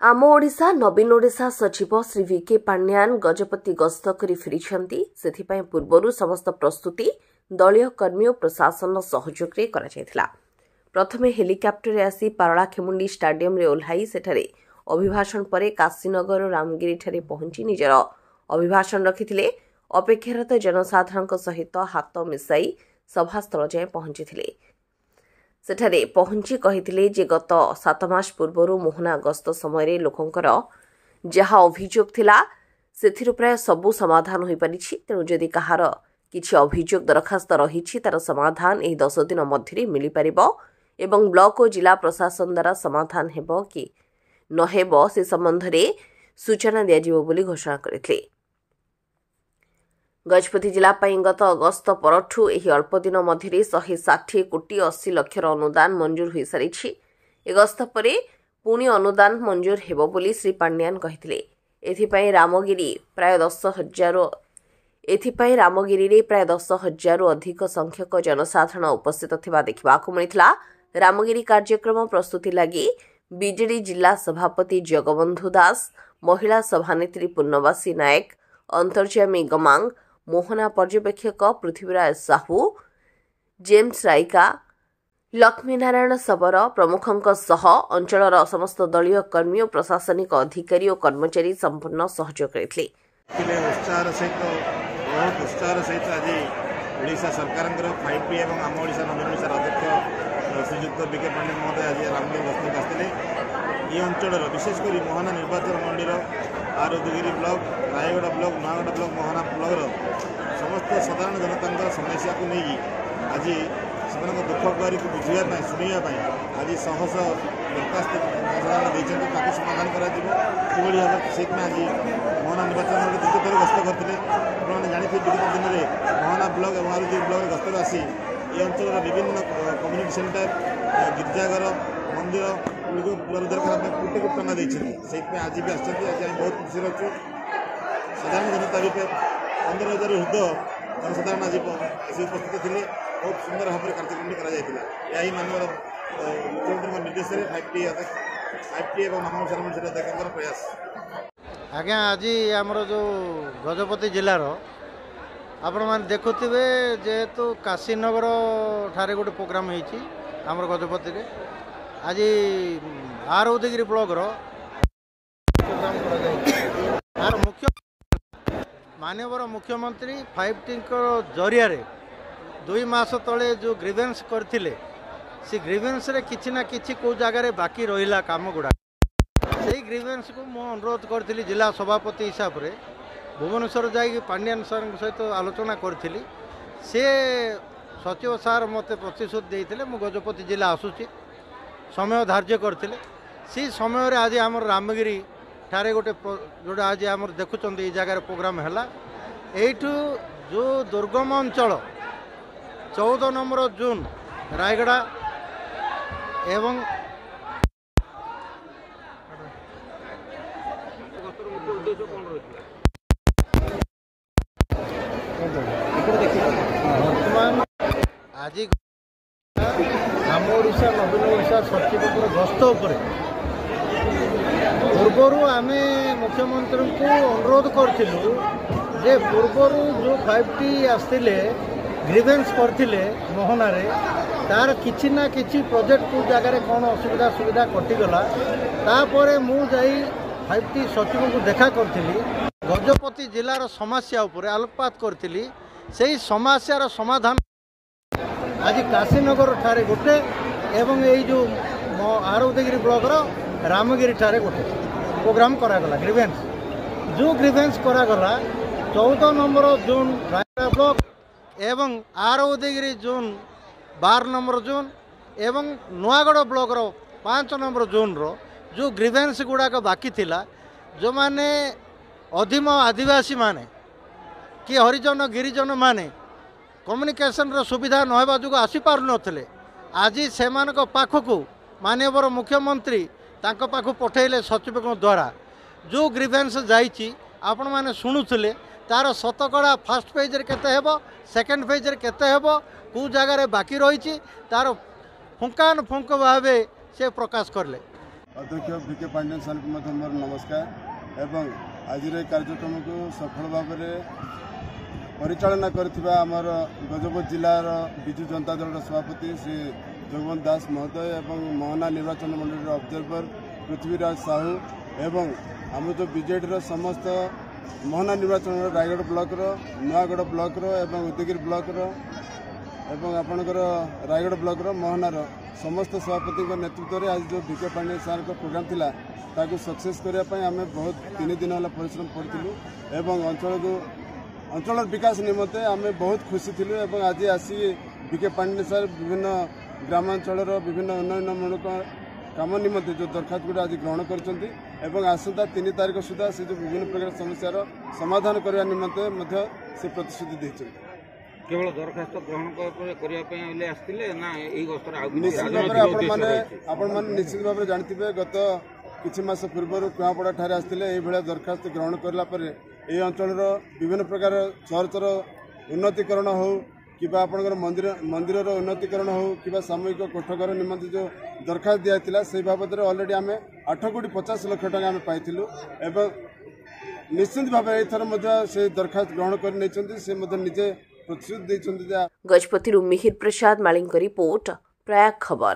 आम ओडिशा नवीन ओडिशा सचिव श्री विके पांड्यान गजपति गस्त करी फेरिछंती सेथिपाई पूर्वरु समस्त प्रस्तुति दलीय कर्मी और प्रशासन सहयोग रे करा जायथिला। प्रथमे हेलिकॉप्टर आसी पारलाखेमुंडी स्टाडियम रे ओल्हाई सेठारे अभिभाषण परे काशीनगर और रामगिरी ठारे पहुंची निजर अभिभाषण रखिथिले। अपेक्षारत जनसाधारण सहित हाथ मिसाई सभास्थल जाए पहुंची सेठारे पहुंची कहिथिले जे गत 7 मास पूर्वरु मोहना गस्त समय लोकंकर जहा अभियोग थिला सेथिरु प्राय सबु समाधान होई परिछि। तेणु जदि कहार किछि अभियोग दरखास्त रहिछि तार समाधान एही 10 दिन मध्यरे मिली परिबो एवं ब्लॉक और जिला प्रशासन द्वारा समाधान हेबो कि न हेबो से संबंध रे सूचना दिया जिवो बोली घोषणा करथिले। गजपति जिला गत अगस्त परठू एही अल्प दिन मध्यरे 160 कोटी 80 लाख अनुदान मंजूर होई सारिछि। ए गस्त परे पुणी अनुदान मंजूर हेबो बोली श्री पांड्यान कहिथिले। एथिपाई रामगिरी रे प्राय 10,000 अधिक संख्यक जनसाधारण उपस्थित थिबा देखिबाकु मिलिथिला। रामगिरी कार्यक्रम प्रस्तुति लागि बीजेडी जिला सभापति जगबंधु दास, महिला सभानेत्री पूर्णवासी नायक, अंतर्जामी गमांग, मोहना पर्यवेक्षक पृथ्वीराज साहू, जेम्स राइका, लक्ष्मीनारायण सबर प्रमुखों सह अंचलर समस्त दलीय कर्मी और प्रशासनिक अधिकारी और कर्मचारी संपूर्ण सहयोग करथिले। उत्साह सहित आज ओडिशा सरकार 5T एवं आम ओडिशा नवीन ओडिशा अध्यक्ष श्रीजुक्त विके पांड्या महोदय आज रामगिरी गस्त आसते। ये अंचल विशेषकर मोहना निर्वाचन मंडल आरोदगिरी block, Rayagada block, Nayagarh block, Mohana block समस्त साधारण जनता समस्या को नहीं आज से दुख गुहारी को बुझापी शुणापी आज शह शह दरखास्त जनसाधारण देते समाधान कर भाव से आज मोहना निर्वाचन मंडल द्वितीय थर गस्त करते। आपने जानते विगत दिन में मोहना ब्लॉक और आरोदगिरी ब्लॉक गस्त आसी ये अंचल विभिन्न कम्युनिटी सेंटर, गिरजाघर, मंदिर पुनरुद्धार कोटी कोटी टंका देते। आज भी आज बहुत खुशी अच्छु। साधारण जनता भी 15,000 हृदय जनसाधारण आज उपस्थित थे। बहुत सुंदर भाव में कार्यक्रम कर मानव मुख्यमंत्री निर्देश में 5T एवं आम अध्यक्ष प्रयास। आज्ञा आज आमर जो गजपति जिलार आपण मैंने देखुवे जेहेतु काशीनगर ठारे गोटे प्रोग्राम होती आमर गजपति रे आज आरोदगिरी ब्लॉक प्रोग्राम मुख्य मानवर मुख्यमंत्री 5T जरिया 2 मास तले जो ग्रीवेंस करथिले से ग्रीवेंस रे किछि ना किछि को जगह बाकी रहिला काम गुड़ा से ग्रीवेंस को मु अनुरोध करथिली जिला सभापति हिसाब रे भुवनेश्वर जाई पांड्यान सर सहित आलोचना करथिली। से सचिव सार मते प्रतिश्रुति देइथिले मु गजपति जिला आसुची समय धार्य करथिले। से समय रे आज हमर रामगिरी ठारे गोटे जोड़ा आज आम देखुं ये जगार प्रोग्राम है एठू जो दुर्गम अंचल 14 नंबर जून रायगढ़ एवं आज आम ओडिशा नवीन ओडिशा सचिव गस्त पूर्वर आम मुख्यमंत्री को अनुरोध करूँ जे पूर्वर जो 5T आसते ग्रीवेंस करते मोहना रे तार किछि ना किछि प्रोजेक्ट को जगह कौन असुविधा सुविधा कटिगला तापर मु जाई 5T सचिव को देखा करी गजपति जिलार समस्या उपर आलोकपात करी से समस्यार समाधान आज काशीनगर ठारे गोटे एवं यही जो आरोदगिरी ब्लॉक रामगिरी ठारे गोटे प्रोग्राम करागला ग्रीवेंस जो ग्रीवेंस करागला 14 नंबर जून रायगढ़ ब्लॉक एवं आरोदगिरी जून 12 नंबर जून एवं नयागढ़ ब्लॉक 5 नंबर जून जो ग्रीवेंस गुड़ाक बाकी थिला जो माने अधीम आदिवासी माने कि हरिजन गिरिजन माने कम्युनिकेशन सुविधा नहबा जो आसीपार नथिले आज से पाखक मानवर मुख्यमंत्री तांको पाखु पठेले सचिव द्वारा जो ग्रीवेंस जाइछि आपण माने शुणुले तार शतकड़ा फास्ट पेज रे केते हेबो सेकेंड पेज रे केते हेबो को जगह बाकी रही तार फुंकान फुंक भाव से प्रकाश करले। अध्यक्ष VK पांड्यन सर को मोर नमस्कार एवं आज कार्यक्रम को सफल भाव में परिचालना करथिबा आमर गजपति जिलार विजु जनता दल सभापति श्री जगवंत दास महोदय एवं मोहना निर्वाचन मंडल ऑब्जर्वर पृथ्वीराज साहू एवं आम जो बीजेडी समस्त मोहना निर्वाचन रायगढ़ ब्लॉक नुआगढ़ ब्लॉक एवं उदयगिरी ब्लॉक एवं आपणकर रायगढ़ ब्लॉक मोहनार समस्त सभापति नेतृत्व में आज जो VK पांड्यन सर को प्रोग्राम थिला ताकू सक्सेस करने आम बहुत 3 दिन है परिश्रम करूँ एवं अंचल विकास निमंते आम बहुत खुशी थिलु एवं आज आसी VK पांड्यन सर विभिन्न ग्रामांचल विभिन्न उन्नयनमूलक काम निमंते जो दरखास्त गुड़ा आज ग्रहण करछंती एवं आसंता 3 तारीख सुधा से जो विभिन्न प्रकार समस्यार समाधान करने निमंते से प्रतिश्रुति देछन। केवल दरखास्त ग्रहण करने निश्चित भाव में निश्चित भाव जानते गत किछि मास पूर्व कुआपड़ा ठारे आसते ये दरखास्त ग्रहण करापर ये अंचल विभिन्न प्रकार चर्चर उन्नतीकरण हो कि आपंकर मंदिर उन्नतीकरण हो कि सामूहिक कोठघर निमंते जो दरखास्त दिया से बाबद अलरेडी आम 8,50,00,000 टका आम पाइलु एवं निश्चित भाव एथर से दरखास्त ग्रहण कर निजे प्रतिश्रुति। गजपति मिहिर प्रसाद मालिंग रिपोर्ट प्रयाग खबर।